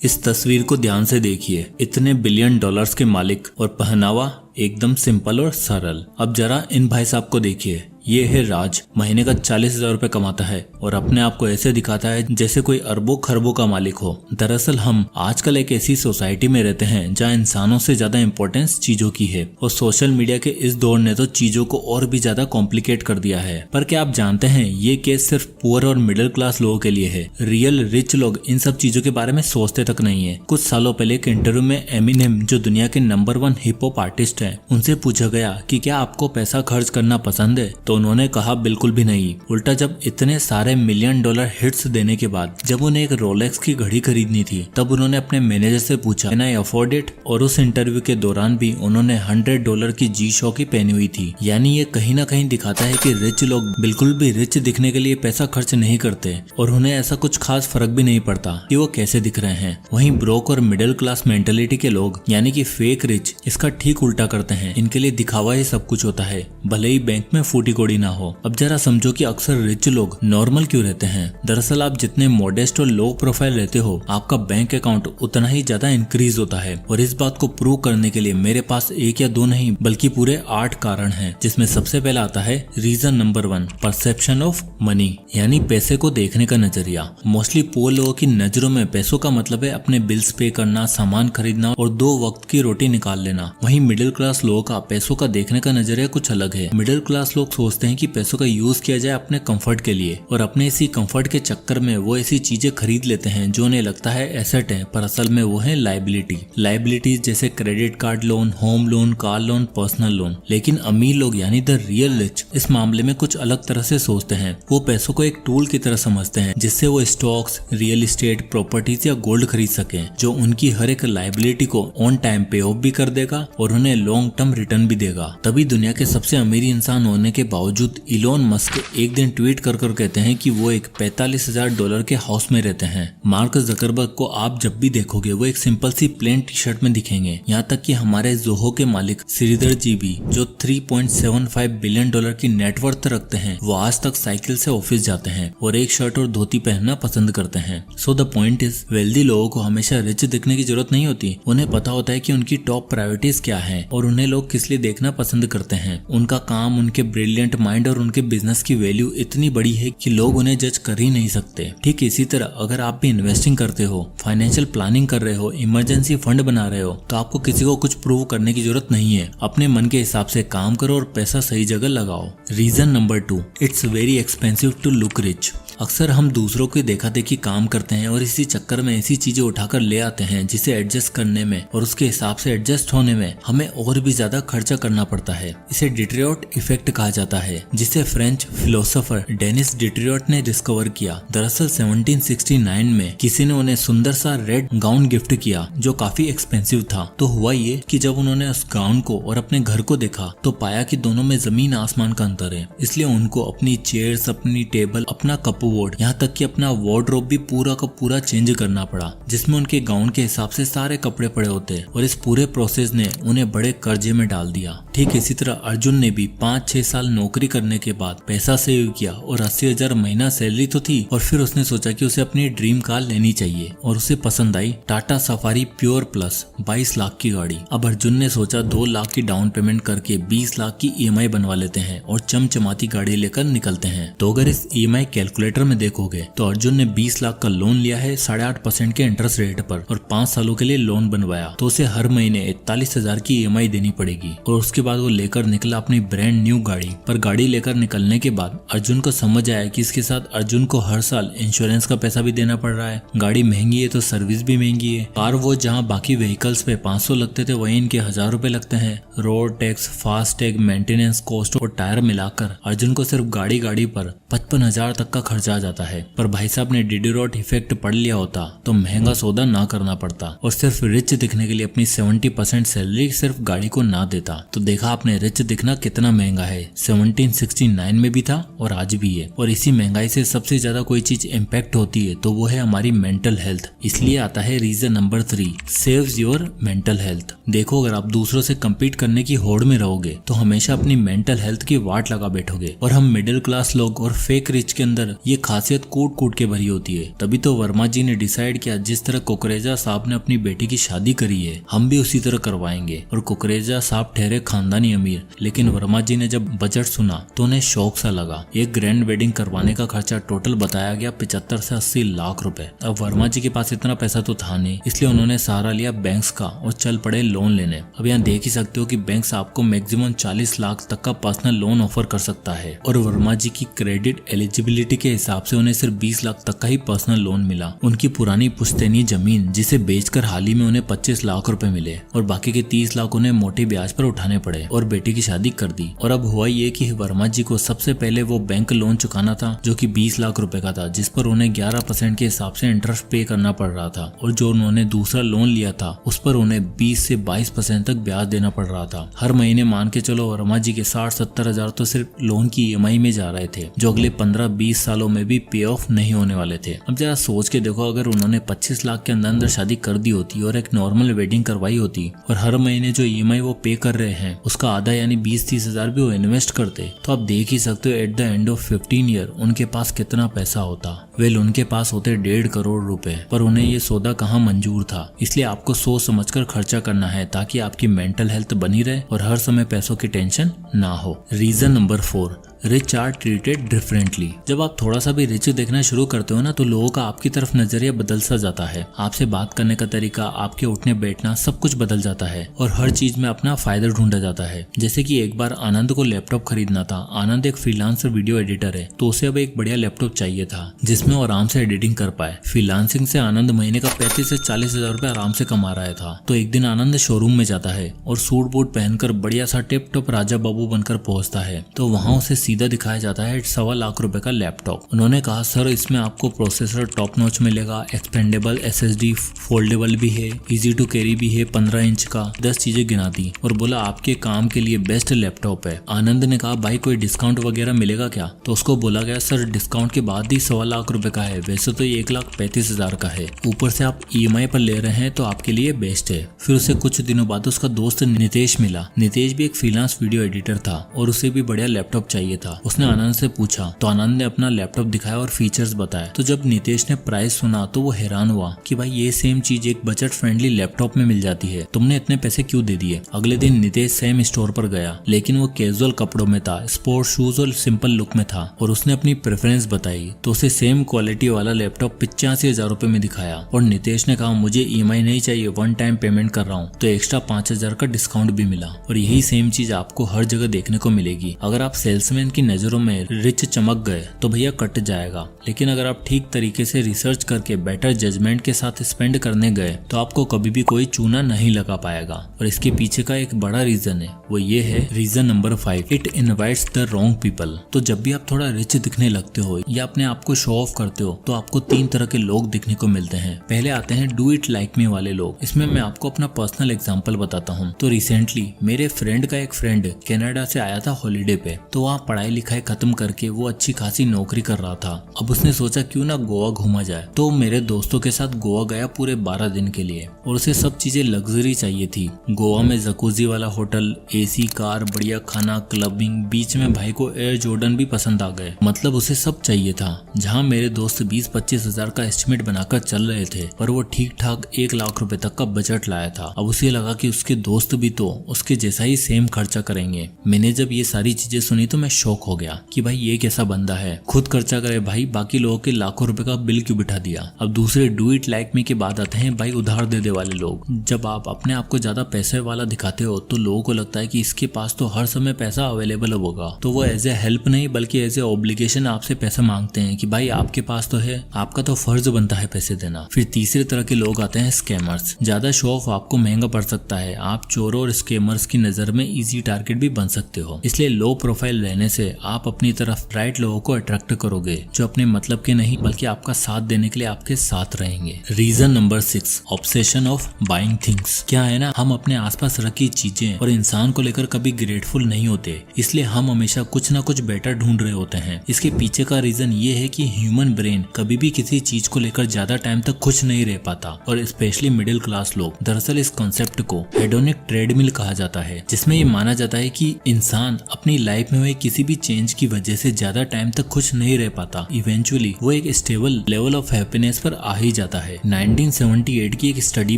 इस तस्वीर को ध्यान से देखिए। इतने बिलियन डॉलर्स के मालिक और पहनावा एकदम सिंपल और सरल। अब जरा इन भाई साहब को देखिए। ये है राज, महीने का 40,000 रुपए कमाता है और अपने आप को ऐसे दिखाता है जैसे कोई अरबों खरबों का मालिक हो। दरअसल हम आजकल एक ऐसी सोसाइटी में रहते हैं जहाँ इंसानों से ज्यादा इम्पोर्टेंस चीजों की है और सोशल मीडिया के इस दौर ने तो चीजों को और भी ज्यादा कॉम्प्लिकेट कर दिया है। पर क्या आप जानते हैं ये केस सिर्फ पुअर और मिडिल क्लास लोगों के लिए है। रियल रिच लोग इन सब चीजों के बारे में सोचते तक नहीं है। कुछ सालों पहले एक इंटरव्यू में एमिनेम, जो दुनिया के नंबर 1 हिप हॉप आर्टिस्ट है, उनसे पूछा गया कि क्या आपको पैसा खर्च करना पसंद है, तो उन्होंने कहा बिल्कुल भी नहीं। उल्टा जब इतने सारे मिलियन डॉलर हिट्स देने के बाद जब उन्हें एक रोलेक्स की घड़ी खरीदनी थी तब उन्होंने अपने मैनेजर से पूछा कैन आई अफोर्ड इट, और उस इंटरव्यू के दौरान भी उन्होंने $100 की जी शॉक ही पहनी हुई थी। यानी ये कहीं ना कहीं दिखाता है कि रिच लोग बिल्कुल भी रिच दिखने के लिए पैसा खर्च नहीं करते और उन्हें ऐसा कुछ खास फर्क भी नहीं पड़ता कि वो कैसे दिख रहे हैं। वहीं ब्रोक और मिडिल क्लास मेंटेलिटी के लोग यानी कि फेक रिच इसका ठीक उल्टा करते हैं। इनके लिए दिखावा ही सब कुछ होता है, भले ही बैंक में फूटी कोड़ी ना हो। अब जरा समझो कि अक्सर रिच लोग नॉर्मल क्यों रहते हैं। दरअसल आप जितने मॉडेस्ट और लो प्रोफाइल रहते हो आपका बैंक अकाउंट उतना ही ज्यादा इंक्रीज होता है। और इस बात को प्रूव करने के लिए मेरे पास 1 या 2 नहीं बल्कि पूरे 8 कारण हैं, जिसमें सबसे पहला आता है reason number 1, perception of money, यानी पैसे को देखने का नजरिया। मोस्टली पुअर लोगों की नजरों में पैसों का मतलब है अपने बिल्स पे करना, सामान खरीदना और 2 वक्त की रोटी निकाल लेना। वहीं मिडिल क्लास लोगों का पैसों का देखने का नजरिया कुछ अलग है। मिडिल क्लास लोग सोचते हैं कि पैसों का यूज किया जाए अपने कंफर्ट के लिए, और अपने इसी कंफर्ट के चक्कर में वो ऐसी चीजें खरीद लेते हैं जो उन्हें लगता है एसेट है, पर असल में वो है लायबिलिटी। लायबिलिटीज जैसे credit card loan, home loan, car loan, personal loan. लेकिन अमीर लोग यानी द रियल रिच इस मामले में कुछ अलग तरह से सोचते हैं। वो पैसों को एक टूल की तरह समझते हैं जिससे वो स्टॉक्स, रियल एस्टेट, प्रॉपर्टीज या गोल्ड खरीद सके, जो उनकी हर एक लायबिलिटी को ऑन टाइम पे ऑफ भी कर देगा और उन्हें लॉन्ग टर्म रिटर्न भी देगा। तभी दुनिया के सबसे अमीर इंसान होने के बावजूद इलोन मस्क एक दिन ट्वीट कर कहते हैं कि वो एक $45,000 के हाउस में रहते हैं। मार्क जकरबर्ग को आप जब भी देखोगे वो एक सिंपल सी प्लेन टी शर्ट में दिखेंगे। यहाँ तक कि हमारे जोहो के मालिक श्रीधर जी भी, जो $3.75 बिलियन की नेटवर्थ रखते हैं, वो आज तक साइकिल से ऑफिस जाते हैं और एक शर्ट और धोती पहनना पसंद करते हैं। So the point is, wealthy लोगों को हमेशा रिच दिखने की जरूरत नहीं होती। उन्हें पता होता है कि उनकी टॉप प्रायोरिटीज क्या है और उन्हें लोग किस लिए देखना पसंद करते हैं। उनका काम, उनके ब्रिलियंट माइंड और उनके बिजनेस की वैल्यू इतनी बड़ी है कि लोग उन्हें जज कर ही नहीं सकते। ठीक इसी तरह अगर आप भी इन्वेस्टिंग करते हो, फाइनेंशियल प्लानिंग कर रहे हो, इमरजेंसी फंड बना रहे हो, तो आपको किसी को कुछ प्रूव करने की जरूरत नहीं है। अपने मन के हिसाब से काम करो और पैसा सही जगह लगाओ। Reason number 2, it's very expensive to look rich. अक्सर हम दूसरों की देखा देखी काम करते हैं और इसी चक्कर में ऐसी चीजें उठाकर ले आते हैं जिसे एडजस्ट करने में और उसके हिसाब से एडजस्ट होने में हमें और भी ज्यादा खर्चा करना पड़ता है। इसे डिट्रियोट इफेक्ट कहा जाता है, जिसे फ्रेंच फिलोसोफर डेनिस डिट्रियोट ने डिस्कवर किया। दरअसल 1769 में किसी ने उन्हें सुंदर सा रेड गाउन गिफ्ट किया जो काफी एक्सपेंसिव था। तो हुआ ये कि जब उन्होंने उस गाउन को और अपने घर को देखा तो पाया कि दोनों में जमीन आसमान का अंतर है। इसलिए उनको अपनी चेयर्स, अपनी टेबल, अपना कप बोर्ड, यहाँ तक कि अपना वार्डरोब भी पूरा का पूरा चेंज करना पड़ा, जिसमें उनके गाउन के हिसाब से सारे कपड़े पड़े होते। और इस पूरे प्रोसेस ने उन्हें बड़े कर्जे में डाल दिया। ठीक इसी तरह अर्जुन ने भी 5-6 साल नौकरी करने के बाद पैसा सेव किया और 80,000 महीना सैलरी तो थी, और फिर उसने सोचा कि उसे अपनी ड्रीम कार लेनी चाहिए और उसे पसंद आई Tata Safari Pure Plus 22 lakh की गाड़ी। अब अर्जुन ने सोचा 2 लाख की डाउन पेमेंट करके 20 लाख की EMI बनवा लेते हैं और चमचमाती गाड़ी लेकर निकलते हैं। तो अगर इस EMI कैलकुलेटर में देखोगे तो अर्जुन ने 20 लाख का लोन लिया है 8.5% के इंटरेस्ट रेट पर और 5 सालों के लिए लोन बनवाया, तो उसे हर महीने 41,000 की EMI देनी पड़ेगी। और उसके बाद वो लेकर निकला अपनी ब्रांड न्यू गाड़ी। पर गाड़ी लेकर निकलने के बाद अर्जुन को समझ आया कि इसके साथ अर्जुन को हर साल इंश्योरेंस का पैसा भी देना पड़ रहा है। गाड़ी महंगी है तो सर्विस भी महंगी है। कार वो जहाँ बाकी व्हीकल्स पे 500 लगते थे वहीं इनके 1000 रुपए लगते हैं। Road tax, fast tag, maintenance cost और टायर मिलाकर अर्जुन को सिर्फ गाड़ी पर 55,000 तक का खर्चा आ जाता है। पर भाई साहब ने डिट्रियोट इफेक्ट पढ़ लिया होता तो महंगा सौदा ना करना पड़ता और सिर्फ रिच दिखने के लिए अपनी 70% सैलरी सिर्फ गाड़ी को ना देता। तो देखा आपने रिच दिखना कितना महंगा है। 1769 में भी था और आज भी है। और इसी महंगाई से सबसे ज्यादा कोई चीज इम्पैक्ट होती है तो वो है हमारी मेंटल हेल्थ। इसलिए आता है reason number 3, saves your mental health. देखो अगर आप दूसरों से कम्पीट करने की होड़ में रहोगे तो हमेशा अपनी मेंटल हेल्थ की वाट लगा बैठोगे। और हम मिडिल क्लास लोग और फेक रिच के अंदर ये खासियत कूट कूट के भरी होती है। तभी तो वर्मा जी ने डिसाइड किया जिस तरह कुकरेजा साहब ने अपनी बेटी की शादी करी है हम भी उसी तरह करवाएंगे। और कुकरेजा साहब ठहरे खानदानी अमीर, लेकिन वर्मा जी ने जब बजट सुना तो उन्हें शौक सा लगा। एक ग्रैंड वेडिंग करवाने का खर्चा टोटल बताया गया 75 से 80 लाख रुपए। अब वर्मा जी के पास इतना पैसा तो था नहीं, इसलिए उन्होंने सहारा लिया बैंक्स का और चल पड़े लोन लेने। अब यहाँ देख ही सकते हो कि बैंक्स आपको मैक्सिमम 40 लाख तक का पर्सनल लोन ऑफर कर सकता है और वर्मा जी की क्रेडिट एलिजिबिलिटी के हिसाब से उन्हें सिर्फ 20 लाख तक का ही पर्सनल लोन मिला। उनकी पुरानी पुश्तैनी जमीन जिसे बेचकर हाल ही में उन्हें 25 लाख रुपए मिले और बाकी के 30 लाख उन्हें मोटे ब्याज पर उठाने पड़े और बेटी की शादी कर दी। और अब हुआ ये कि वर्मा जी को सबसे पहले वो बैंक लोन चुकाना था जो कि 20 लाख रुपए का था, जिस पर उन्हें 11% के हिसाब से इंटरेस्ट पे करना पड़ रहा था। और जो उन्होंने दूसरा लोन लिया था उस पर उन्हें 20 से 22% तक ब्याज देना पड़ रहा था। हर महीने मान के चलो वर्मा जी के 60-70 हजार तो सिर्फ लोन की EMI में जा रहे थे, जो अगले 15-20 सालों में भी पे ऑफ नहीं होने वाले थे। अब जरा सोच के देखो, अगर उन्होंने 25 लाख के अंदर शादी कर दी होती और एक नॉर्मल वेडिंग करवाई होती और हर महीने जो EMI वो पे कर रहे हैं उसका आधा यानी 20-30 हजार भी वो इन्वेस्ट करते, तो आप देख ही सकते हो at the end of 15 year उनके पास कितना पैसा होता। वेल उनके पास होते 1.5 करोड़ रुपए, पर उन्हें ये सौदा कहाँ मंजूर था। इसलिए आपको सोच समझकर खर्चा करना है ताकि आपकी मेंटल हेल्थ बनी रहे और हर समय पैसों की टेंशन ना हो। Reason number 4, rich are treated differently. जब आप थोड़ा सा भी रिच देखना शुरू करते हो ना तो लोगों का आपकी तरफ नजरिया बदल सा जाता है। आपसे बात करने का तरीका, आपके उठने बैठना सब कुछ बदल जाता है और हर चीज में अपना फायदा ढूंढा जाता है। जैसे कि एक बार आनंद को लैपटॉप खरीदना था। आनंद एक फ्रीलांसर वीडियो एडिटर है तो उसे अब एक बढ़िया लैपटॉप चाहिए था जिसमें वो आराम से एडिटिंग कर पाए। फ्रीलांसिंग से आनंद महीने का 35 से 40 हजार रुपए आराम से कमा रहा था। तो एक दिन आनंद शोरूम में जाता है और सूट बूट पहनकर बढ़िया सा टिप टॉप राजा बाबू बनकर पहुंचता है। तो वहाँ उसे सीधा दिखाया जाता है 1.25 लाख रुपए का लैपटॉप। उन्होंने कहा सर इसमें आपको प्रोसेसर टॉप नॉच मिलेगा, एक्सपेंडेबल SSD फोल्डेबल भी है, इजी टू कैरी भी है, 15 इंच का, 10 चीजें गिना दी और बोला आपके काम के लिए बेस्ट लैपटॉप है। आनंद ने कहा भाई कोई डिस्काउंट वगैरह मिलेगा क्या? तो उसको बोला गया सर डिस्काउंट के बाद ही 1.25 लाख रुपए का है, वैसे तो ये 1,35,000 का है, ऊपर से आप EMI पर ले रहे हैं तो आपके लिए बेस्ट है। फिर उसे कुछ दिनों बाद उसका दोस्त नितेश मिला। नितेश भी एक फ्रीलांस वीडियो एडिटर था और उसे भी बढ़िया लैपटॉप चाहिए था। उसने आनंद से पूछा तो आनंद ने अपना लैपटॉप दिखाया और फीचर्स बताए। तो जब नितेश ने प्राइस सुना तो वो हैरान हुआ कि भाई ये सेम चीज एक बजट फ्रेंडली लैपटॉप में मिल जाती है, तुमने इतने पैसे क्यों दे दिए? अगले दिन नितेश सेम स्टोर पर गया, लेकिन वो कैजुअल कपड़ों में था, स्पोर्ट्स शूज और सिंपल लुक में था और उसने अपनी प्रेफरेंस बताई तो उसे सेम क्वालिटी वाला लैपटॉप 85,000 रुपए में दिखाया। और नितेश ने कहा मुझे EMI नहीं चाहिए, वन टाइम पेमेंट कर रहा हूँ, तो एक्स्ट्रा 5,000 का डिस्काउंट भी मिला। और यही सेम चीज आपको हर जगह देखने को मिलेगी। अगर आप सेल्समैन की नजरों में रिच चमक गए तो भैया कट जाएगा, लेकिन अगर आप ठीक तरीके से रिसर्च करके बेटर जजमेंट के साथ स्पेंड करने गए तो आपको कभी भी कोई चूना नहीं लगा पाएगा। और इसके पीछे का एक बड़ा रीजन है, वो ये है reason number 5, it invites the wrong people. तो जब भी आप थोड़ा रिच दिखने लगते हो या अपने आप को शो ऑफ करते हो तो आपको 3 तरह के लोग दिखने को मिलते हैं। पहले आते हैं डू इट लाइक मी वाले लोग। इसमें मैं आपको अपना पर्सनल एग्जांपल बताता हूँ। तो रिसेंटली मेरे फ्रेंड का एक फ्रेंड कनाडा से आया था हॉलीडे पे, तो वहाँ पढ़ाई लिखाई खत्म करके वो अच्छी खासी नौकरी कर रहा था। अब उसने सोचा क्यों ना गोवा घूमा जाए, तो मेरे दोस्तों के साथ गोवा गया पूरे 12 दिन के लिए और उसे सब चीजें लग्जरी चाहिए थी। गोवा में जकूजी वाला होटल, AC कार, बढ़िया खाना, क्लबिंग, बीच में भाई को एयर जॉर्डन भी पसंद आ गए। मतलब उसे सब चाहिए था। जहाँ मेरे दोस्त 20-25 हजार का एस्टिमेट बनाकर चल रहे थे पर वो ठीक ठाक 1 लाख रुपए तक का बजट लाया था। अब उसे लगा कि उसके दोस्त भी तो उसके जैसा ही सेम खर्चा करेंगे। मैंने जब ये सारी चीजें सुनी तो मैं शॉक हो गया कि भाई ये कैसा बंदा है, खुद खर्चा करे भाई, बाकी लोगों के लाखों रुपए का बिल क्यों बिठा दिया। अब दूसरे डू इट लाइक मी के बाद आते हैं भाई उधार दे दे वाले लोग। जब आप अपने आप को ज्यादा पैसे वाला दिखाते हो तो लोगों को लगता है कि इसके पास तो हर समय पैसा अवेलेबल होगा, तो वो एज ए हेल्प नहीं बल्कि एज ए ऑब्लिगेशन आपसे पैसा मांगते हैं कि भाई आपके पास तो है, आपका तो फर्ज बनता है पैसे देना। फिर तीसरे तरह के लोग आते हैं स्कैमर्स। ज्यादा शो ऑफ आपको महंगा पड़ सकता है, आप चोरों और स्कैमर्स की नजर में इजी टारगेट भी बन सकते हो। इसलिए लो प्रोफाइल रहने से आप अपनी तरफ राइट लोगों को अट्रैक्ट करोगे जो अपने मतलब के नहीं बल्कि आपका साथ देने के लिए आपके साथ रहेंगे। Reason number 6, obsession of buying things. क्या है ना, हम अपने आसपास रखी चीजें और इंसान को लेकर कभी ग्रेटफुल नहीं होते, इसलिए हम हमेशा कुछ ना कुछ बेटर ढूंढ रहे होते हैं। इसके पीछे का रीजन ये है कि ह्यूमन ब्रेन कभी भी किसी चीज को लेकर ज्यादा टाइम तक खुश नहीं रह पाता और स्पेशली मिडिल क्लास लोग। दरअसल इस कॉन्सेप्ट को हेडोनिक ट्रेडमिल कहा जाता है, जिसमें ये माना जाता है कि इंसान अपनी लाइफ में हुए किसी भी चेंज की वजह से ज्यादा टाइम तक खुश नहीं रह पाता। इवेंचुअली वो एक स्टेबल लेवल ऑफ हैप्पीनेस पर आ ही जाता है। 1978 की एक स्टडी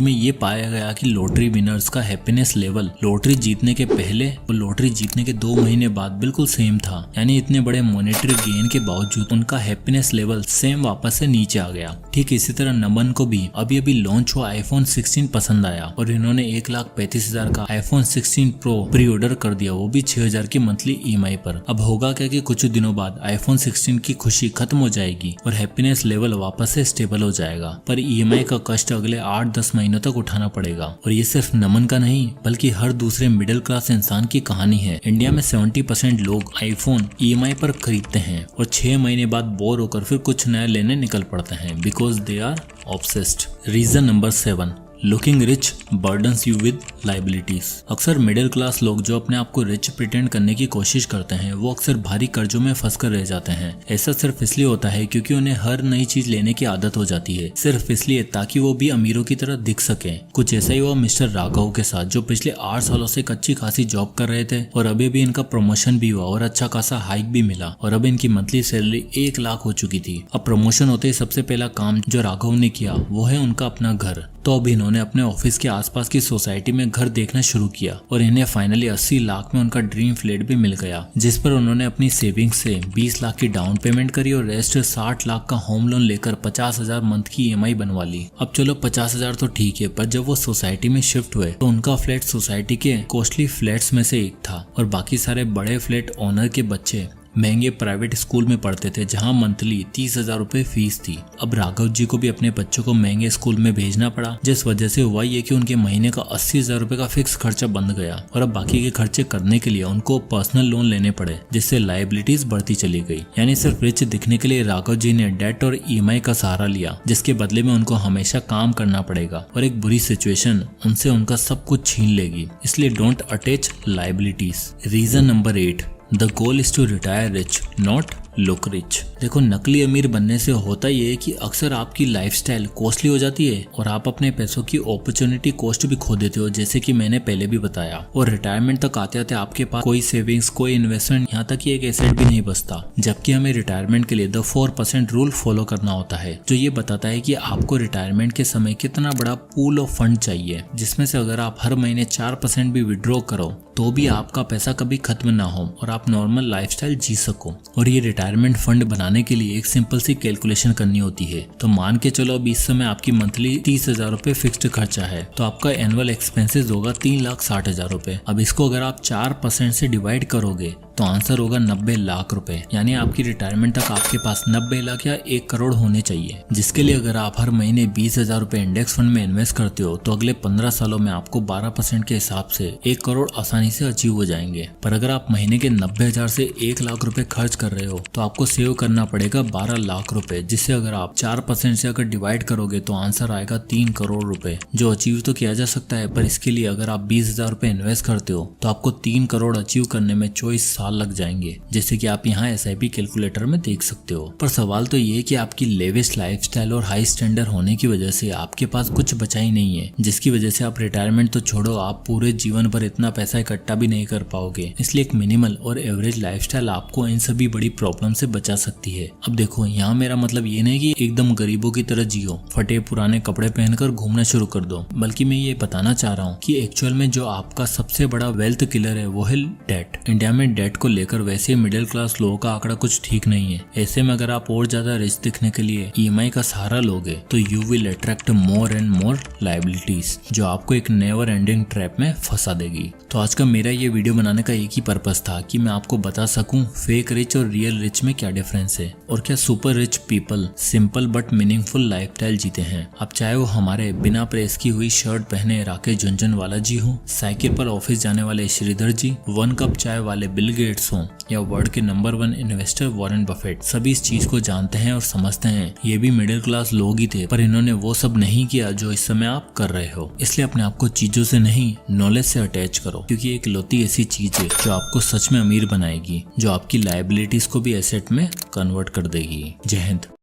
में ये पाया गया कि लॉटरी विनर्स का हैप्पीनेस लेवल लॉटरी जीतने के पहले और लॉटरी जीतने के 2 महीने बाद बिल्कुल सेम था। यानी इतने बड़े मॉनेटरी गेन के बावजूद उनका हैप्पीनेस लेवल सेम वापस से नीचे आ गया। ठीक इसी तरह नमन को भी अभी अभी लॉन्च हुआ iPhone 16 पसंद आया और इन्होंने 1,35,000 का iPhone 16 Pro प्री ऑर्डर कर दिया, वो भी 6,000 की मंथली EMI पर। अब होगा क्या कि कुछ दिनों बाद iPhone 16 की खुशी खत्म हो जाएगी और हैप्पीनेस लेवल वापस से स्टेबल हो जाएगा, पर EMI का कष्ट अगले 8-10 महीनों तक उठाना पड़ेगा। और ये सिर्फ नमन का नहीं बल्कि हर दूसरे मिडिल क्लास इंसान की कहानी है। इंडिया में 70% लोग iPhone EMI पर खरीदते हैं और 6 महीने बाद बोर होकर फिर कुछ नया लेने निकल पड़ते हैं, because they are obsessed. Reason number 7, looking rich burdens you with liabilities. अक्सर मिडिल क्लास लोग जो अपने आप को रिच प्रिटेंड करने की कोशिश करते हैं वो अक्सर भारी कर्जों में फंसकर रह जाते हैं। ऐसा सिर्फ इसलिए होता है क्योंकि उन्हें हर नई चीज लेने की आदत हो जाती है, सिर्फ इसलिए ताकि वो भी अमीरों की तरह दिख सके। कुछ ऐसा ही हुआ मिस्टर राघव के साथ, जो पिछले 8 सालों से अच्छी खासी जॉब कर रहे थे और अभी भी इनका प्रमोशन भी हुआ और अच्छा खासा हाइक भी मिला और अब इनकी मंथली सैलरी 1 लाख हो चुकी थी। अब प्रमोशन होते ही सबसे पहला काम जो राघव ने किया वो है उनका अपना घर। तो अब इन्होंने अपने ऑफिस के आसपास की सोसाइटी में घर देखना शुरू किया और इन्हें फाइनली 80 लाख में उनका ड्रीम फ्लैट भी मिल गया, जिस पर उन्होंने अपनी सेविंग्स से 20 लाख की डाउन पेमेंट करी और रेस्ट 60 लाख का होम लोन लेकर 50,000 मंथ की EMI बनवा ली। अब चलो 50,000 तो ठीक है, पर जब वो सोसाइटी में शिफ्ट हुए तो उनका फ्लैट सोसाइटी के कॉस्टली फ्लैट्स में से एक था और बाकी सारे बड़े फ्लैट ओनर के बच्चे महंगे प्राइवेट स्कूल में पढ़ते थे जहां मंथली 30,000 रुपए फीस थी। अब राघव जी को भी अपने बच्चों को महंगे स्कूल में भेजना पड़ा, जिस वजह से हुआ ये कि उनके महीने का 80,000 रुपए का फिक्स खर्चा बंद गया और अब बाकी के खर्चे करने के लिए उनको पर्सनल लोन लेने पड़े, जिससे लायबिलिटीज बढ़ती चली गई। यानी सिर्फ रिच दिखने के लिए राघव जी ने डेट और EMI का सहारा लिया, जिसके बदले में उनको हमेशा काम करना पड़ेगा और एक बुरी सिचुएशन उनसे उनका सब कुछ छीन लेगी। इसलिए don't attach liabilities. Reason number 8, the goal is to retire rich not look rich. देखो, नकली अमीर बनने से होता ये है कि अक्सर आपकी लाइफस्टाइल कॉस्टली हो जाती है और आप अपने पैसों की अपॉर्चुनिटी कॉस्ट भी खो देते हो, जैसे कि मैंने पहले भी बताया। और रिटायरमेंट तक आते आते आपके पास कोई सेविंग्स, कोई इन्वेस्टमेंट, यहाँ तक कि एक एसेट भी नहीं बचता। जबकि हमें रिटायरमेंट के लिए द 4% रूल फॉलो करना होता है, जो ये बताता है कि आपको रिटायरमेंट के समय कितना बड़ा पूल ऑफ फंड चाहिए, जिसमें से अगर आप हर महीने 4% भी विड्रॉ करो तो भी आपका पैसा कभी खत्म ना हो और आप नॉर्मल लाइफस्टाइल जी सको। और ये रिटायरमेंट फंड बनाने के लिए एक सिंपल सी कैलकुलेशन करनी होती है। तो मान के चलो अब इस समय आपकी मंथली 30,000 रुपए फिक्स्ड खर्चा है, तो आपका एनुअल एक्सपेंसेस होगा 3,60,000 रुपए। अब इसको अगर आप 4% से डिवाइड करोगे तो आंसर होगा 90 लाख रुपए। यानी आपकी रिटायरमेंट तक आपके पास 90 लाख या 1 करोड़ होने चाहिए, जिसके लिए अगर आप हर महीने 20,000 रुपए इंडेक्स फंड में इन्वेस्ट करते हो तो अगले 15 सालों में आपको 12% के हिसाब से 1 करोड़ आसानी से अचीव हो जाएंगे। पर अगर आप महीने के 90,000 से 1 लाख रुपए खर्च कर रहे हो तो आपको सेव करना पड़ेगा 12 लाख रुपए, जिससे अगर आप 4% से अगर डिवाइड करोगे तो आंसर आएगा 3 करोड़ रुपए, जो अचीव तो किया जा सकता है। पर इसके लिए अगर आप 20,000 रुपए इन्वेस्ट करते हो तो आपको 3 करोड़ अचीव करने में 24 साल लग जाएंगे, जैसे कि आप यहाँ SIP कैलकुलेटर में देख सकते हो। पर सवाल तो ये कि आपकी लेविश लाइफस्टाइल और हाई स्टैंडर्ड होने की वजह से आपके पास कुछ बचा ही नहीं है, जिसकी वजह से आप रिटायरमेंट तो छोड़ो, आप पूरे जीवन भर इतना पैसा इकट्ठा भी नहीं कर पाओगे। इसलिए एक मिनिमल और एवरेज लाइफस्टाइल आपको इन सभी बड़ी प्रॉब्लम से बचा सकती है। अब देखो, यहाँ मेरा मतलब ये नहीं कि एकदम गरीबों की तरह जियो, फटे पुराने कपड़े पहनकर घूमना शुरू कर दो, बल्कि मैं ये बताना चाह रहा हूँ कि एक्चुअल में जो आपका सबसे बड़ा वेल्थ किलर है वो है डेट। इंडिया में डेट को लेकर वैसे मिडिल क्लास लोगों का आंकड़ा कुछ ठीक नहीं है। ऐसे में अगर आप और ज्यादा रिच दिखने के लिए EMI का सहारा लोगे तो you will attract more and more liabilities, जो आपको एक नेवर एंडिंग ट्रैप में फंसा देगी। तो आज का मेरा ये वीडियो बनाने का एक ही पर्पस था कि मैं आपको बता सकूं फेक रिच और रियल रिच में क्या डिफरेंस है और क्या super rich people simple but meaningful lifestyle जीते हैं। अब चाहे वो हमारे बिना प्रेस की हुई शर्ट पहने राकेश झुनझुनवाला जी हो, साइकिल पर ऑफिस जाने वाले श्रीधर जी, 1 कप चाय वाले बिल गेट्स हो या वर्ल्ड के नंबर 1 इन्वेस्टर वॉरेन बफेट, सभी इस चीज को जानते हैं और समझते हैं। ये भी मिडिल क्लास लोग ही थे, पर इन्होंने वो सब नहीं किया जो इस समय आप कर रहे हो। इसलिए अपने आप को चीजों से नहीं, नॉलेज से अटैच करो, क्योंकि एक लौती ऐसी चीज है जो आपको सच में अमीर बनाएगी, जो आपकी लायबिलिटीज को भी एसेट में कन्वर्ट कर देगी। जय हिंद।